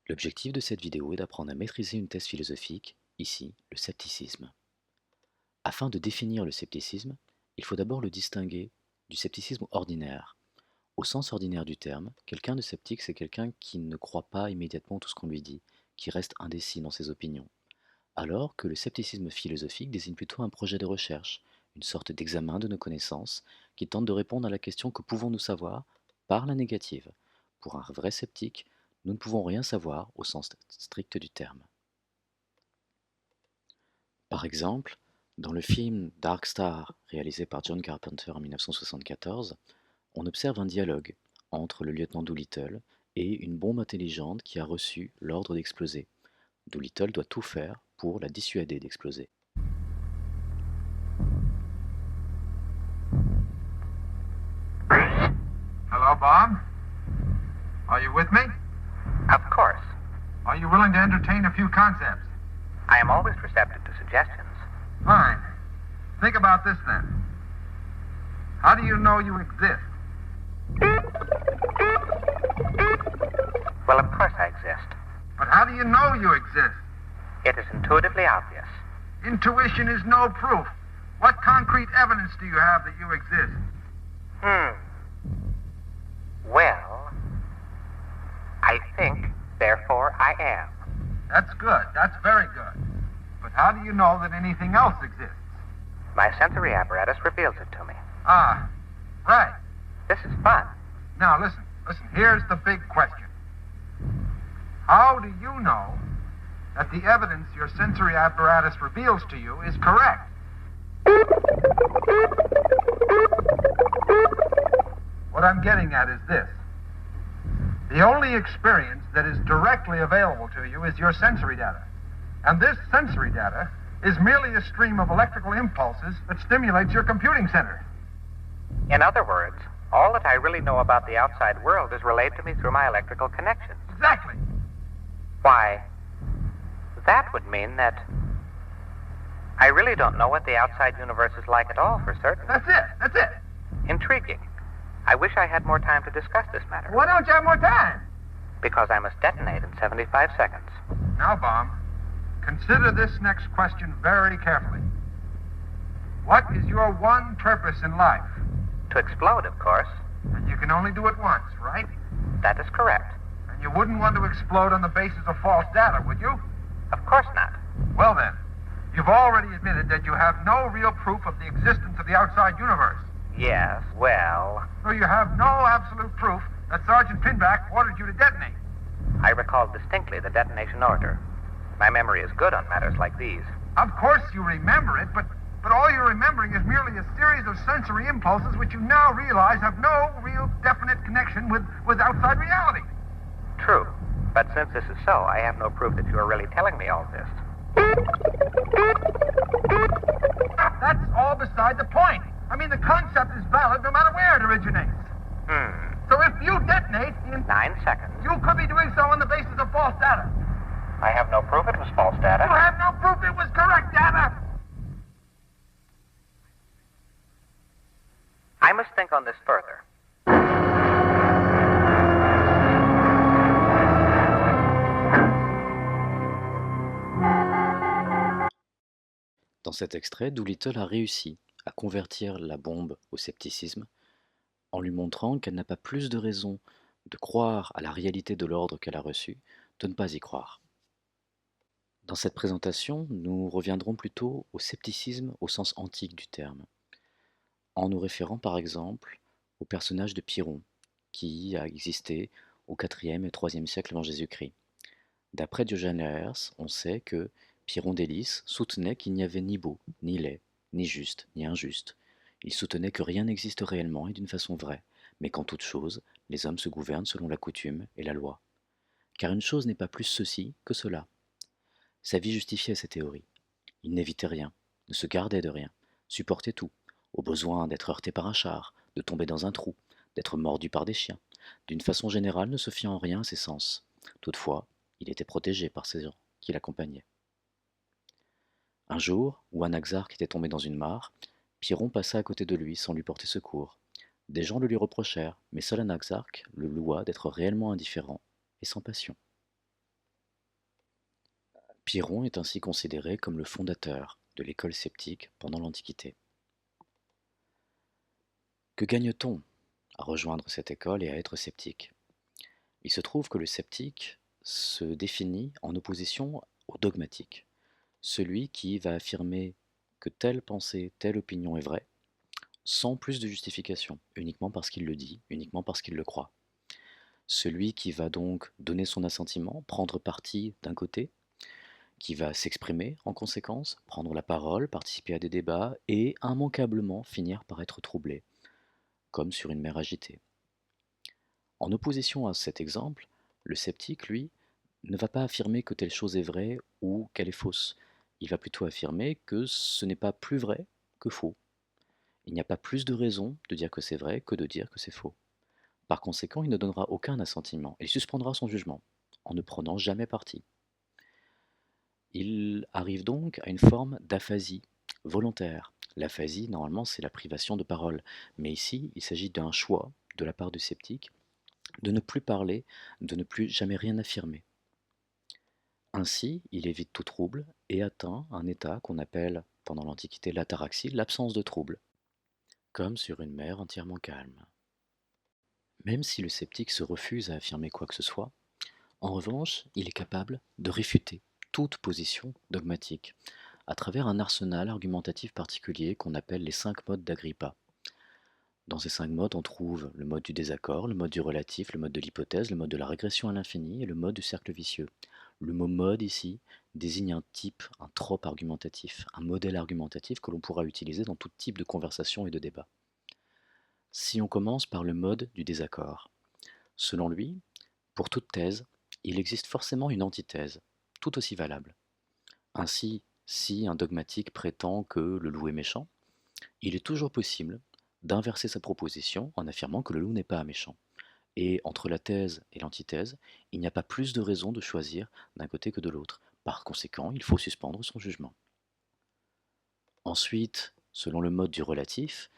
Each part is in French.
L'objectif de cette vidéo est d'apprendre à maîtriser une thèse philosophique, ici le scepticisme. Afin de définir le scepticisme, il faut d'abord le distinguer du scepticisme ordinaire. Au sens ordinaire du terme, quelqu'un de sceptique, c'est quelqu'un qui ne croit pas immédiatement tout ce qu'on lui dit, qui reste indécis dans ses opinions. Alors que le scepticisme philosophique désigne plutôt un projet de recherche, une sorte d'examen de nos connaissances, qui tente de répondre à la question que pouvons-nous savoir par la négative. Pour un vrai sceptique, nous ne pouvons rien savoir au sens strict du terme. Par exemple, dans le film Dark Star, réalisé par John Carpenter en 1974, on observe un dialogue entre le lieutenant Doolittle et une bombe intelligente qui a reçu l'ordre d'exploser. Doolittle doit tout faire pour la dissuader d'exploser. Hello, Bob. Are you with me? Of course. Are you willing to entertain a few concepts? I am always receptive to suggestions. Fine. Think about this then. How do you know you exist? Well, of course I exist. But how do you know you exist? It is intuitively obvious. Intuition is no proof. What concrete evidence do you have that you exist? Well, I think, therefore I am. That's good. That's very good. But how do you know that anything else exists? My sensory apparatus reveals it to me. Ah, right. This is fun. Now listen. Here's the big question. How do you know that the evidence your sensory apparatus reveals to you is correct? What I'm getting at is this. The only experience that is directly available to you is your sensory data. And this sensory data is merely a stream of electrical impulses that stimulates your computing center. In other words, all that I really know about the outside world is relayed to me through my electrical connections. Exactly. Why, that would mean that I really don't know what the outside universe is like at all, for certain. That's it. Intriguing. I wish I had more time to discuss this matter. Why don't you have more time? Because I must detonate in 75 seconds. Now, Baum, consider this next question very carefully. What is your one purpose in life? To explode, of course. And you can only do it once, right? That is correct. And you wouldn't want to explode on the basis of false data, would you? Of course not. Well then, you've already admitted that you have no real proof of the existence of the outside universe. Yes, well, So you have no absolute proof that Sergeant Pinback ordered you to detonate. I recall distinctly the detonation order. My memory is good on matters like these. Of course you remember it, but all you're remembering is merely a series of sensory impulses which you now realize have no real definite connection with outside reality. True. But since this is so, I have no proof that you are really telling me all this. That's all beside the point. I mean, the concept is valid no matter where it originates. So if you detonate in 9 seconds. you could be doing so on the basis of false data. I have no proof it was false data. You have no proof it was correct data. I must think on this further. Dans cet extrait, Doolittle a réussi à convertir la bombe au scepticisme en lui montrant qu'elle n'a pas plus de raison de croire à la réalité de l'ordre qu'elle a reçu, de ne pas y croire. Dans cette présentation, nous reviendrons plutôt au scepticisme au sens antique du terme, en nous référant par exemple au personnage de Pyrrhon, qui a existé au IVe et IIIe siècle avant Jésus-Christ. D'après Diogène Laërce, on sait que Pyrrhon d'Hélice soutenait qu'il n'y avait ni beau, ni laid, ni juste, ni injuste. Il soutenait que rien n'existe réellement et d'une façon vraie, mais qu'en toute chose, les hommes se gouvernent selon la coutume et la loi. Car une chose n'est pas plus ceci que cela. Sa vie justifiait ces théories. Il n'évitait rien, ne se gardait de rien, supportait tout, au besoin d'être heurté par un char, de tomber dans un trou, d'être mordu par des chiens. D'une façon générale, ne se fiant en rien à ses sens. Toutefois, il était protégé par ces gens qui l'accompagnaient. Un jour, où Anaxarque était tombé dans une mare, Pyrrhon passa à côté de lui sans lui porter secours. Des gens le lui reprochèrent, mais seul Anaxarque le loua d'être réellement indifférent et sans passion. Pyrrhon est ainsi considéré comme le fondateur de l'école sceptique pendant l'Antiquité. Que gagne-t-on à rejoindre cette école et à être sceptique? Il se trouve que le sceptique se définit en opposition au dogmatique, celui qui va affirmer que telle pensée, telle opinion est vraie, sans plus de justification, uniquement parce qu'il le dit, uniquement parce qu'il le croit. Celui qui va donc donner son assentiment, prendre parti d'un côté, qui va s'exprimer en conséquence, prendre la parole, participer à des débats et immanquablement finir par être troublé, comme sur une mer agitée. En opposition à cet exemple, le sceptique, lui, ne va pas affirmer que telle chose est vraie ou qu'elle est fausse. Il va plutôt affirmer que ce n'est pas plus vrai que faux. Il n'y a pas plus de raison de dire que c'est vrai que de dire que c'est faux. Par conséquent, il ne donnera aucun assentiment et il suspendra son jugement, en ne prenant jamais parti. Il arrive donc à une forme d'aphasie volontaire. L'aphasie, normalement, c'est la privation de parole, mais ici, il s'agit d'un choix de la part du sceptique de ne plus parler, de ne plus jamais rien affirmer. Ainsi, il évite tout trouble et atteint un état qu'on appelle pendant l'Antiquité l'ataraxie, l'absence de trouble, comme sur une mer entièrement calme. Même si le sceptique se refuse à affirmer quoi que ce soit, en revanche, il est capable de réfuter toute position dogmatique à travers un arsenal argumentatif particulier qu'on appelle les 5 modes d'Agrippa. Dans ces 5 modes, on trouve le mode du désaccord, le mode du relatif, le mode de l'hypothèse, le mode de la régression à l'infini et le mode du cercle vicieux. Le mot mode ici désigne un type, un trope argumentatif, un modèle argumentatif que l'on pourra utiliser dans tout type de conversation et de débat. Si on commence par le mode du désaccord, selon lui, pour toute thèse, il existe forcément une antithèse, tout aussi valable. Ainsi, si un dogmatique prétend que le loup est méchant, il est toujours possible d'inverser sa proposition en affirmant que le loup n'est pas méchant. Et entre la thèse et l'antithèse, il n'y a pas plus de raison de choisir d'un côté que de l'autre. Par conséquent, il faut suspendre son jugement. Ensuite, selon le mode du relatif,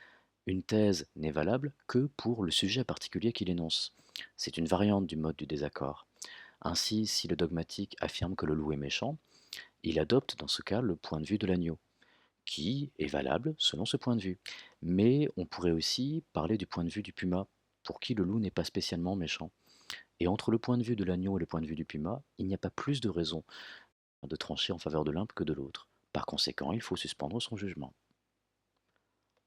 une thèse n'est valable que pour le sujet particulier qu'il énonce. C'est une variante du mode du désaccord. Ainsi, si le dogmatique affirme que le loup est méchant, il adopte dans ce cas le point de vue de l'agneau, qui est valable selon ce point de vue. Mais on pourrait aussi parler du point de vue du puma, pour qui le loup n'est pas spécialement méchant. Et entre le point de vue de l'agneau et le point de vue du puma, il n'y a pas plus de raison de trancher en faveur de l'un que de l'autre. Par conséquent, il faut suspendre son jugement.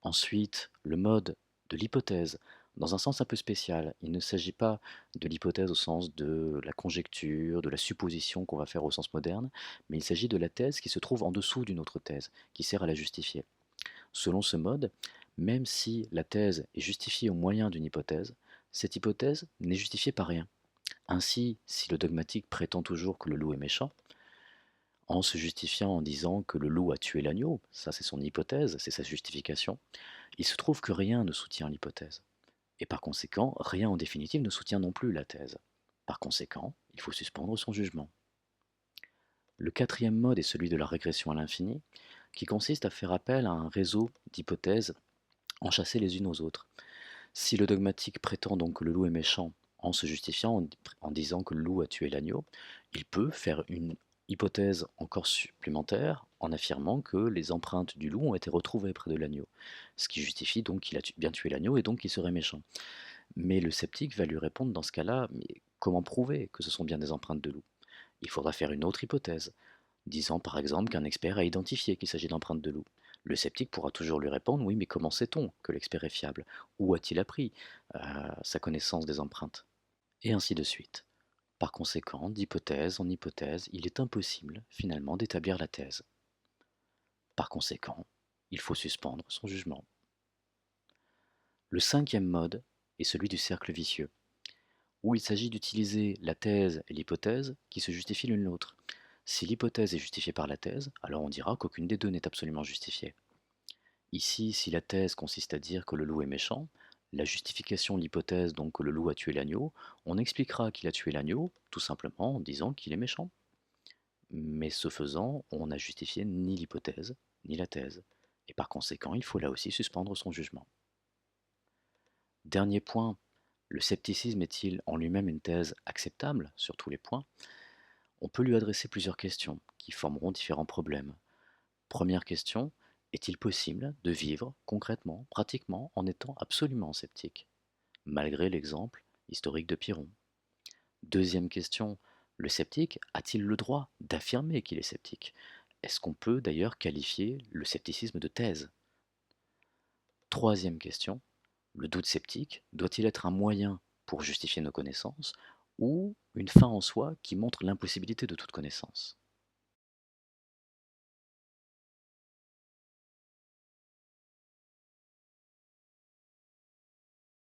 Ensuite, le mode de l'hypothèse, dans un sens un peu spécial. Il ne s'agit pas de l'hypothèse au sens de la conjecture, de la supposition qu'on va faire au sens moderne, mais il s'agit de la thèse qui se trouve en dessous d'une autre thèse, qui sert à la justifier. Selon ce mode, même si la thèse est justifiée au moyen d'une hypothèse, cette hypothèse n'est justifiée par rien. Ainsi, si le dogmatique prétend toujours que le loup est méchant, en se justifiant en disant que le loup a tué l'agneau, ça c'est son hypothèse, c'est sa justification, il se trouve que rien ne soutient l'hypothèse. Et par conséquent, rien en définitive ne soutient non plus la thèse. Par conséquent, il faut suspendre son jugement. Le quatrième mode est celui de la régression à l'infini, qui consiste à faire appel à un réseau d'hypothèses enchâssées les unes aux autres. Si le dogmatique prétend donc que le loup est méchant en se justifiant en disant que le loup a tué l'agneau, il peut faire une hypothèse encore supplémentaire en affirmant que les empreintes du loup ont été retrouvées près de l'agneau, ce qui justifie donc qu'il a bien tué l'agneau et donc qu'il serait méchant. Mais le sceptique va lui répondre dans ce cas-là, mais comment prouver que ce sont bien des empreintes de loup? Il faudra faire une autre hypothèse, disant par exemple qu'un expert a identifié qu'il s'agit d'empreintes de loup. Le sceptique pourra toujours lui répondre, oui, mais comment sait-on que l'expert est fiable? Où a-t-il appris sa connaissance des empreintes? Et ainsi de suite. Par conséquent, d'hypothèse en hypothèse, il est impossible finalement d'établir la thèse. Par conséquent, il faut suspendre son jugement. Le cinquième mode est celui du cercle vicieux, où il s'agit d'utiliser la thèse et l'hypothèse qui se justifient l'une l'autre. Si l'hypothèse est justifiée par la thèse, alors on dira qu'aucune des deux n'est absolument justifiée. Ici, si la thèse consiste à dire que le loup est méchant, la justification de l'hypothèse, donc que le loup a tué l'agneau, on expliquera qu'il a tué l'agneau tout simplement en disant qu'il est méchant. Mais ce faisant, on n'a justifié ni l'hypothèse, ni la thèse, et par conséquent, il faut là aussi suspendre son jugement. Dernier point, le scepticisme est-il en lui-même une thèse acceptable sur tous les points? On peut lui adresser plusieurs questions qui formeront différents problèmes. Première question, est-il possible de vivre concrètement, pratiquement, en étant absolument sceptique, malgré l'exemple historique de Pyrrhon? Deuxième question, le sceptique a-t-il le droit d'affirmer qu'il est sceptique? Est-ce qu'on peut d'ailleurs qualifier le scepticisme de thèse? Troisième question, le doute sceptique doit-il être un moyen pour justifier nos connaissances ou une fin en soi qui montre l'impossibilité de toute connaissance?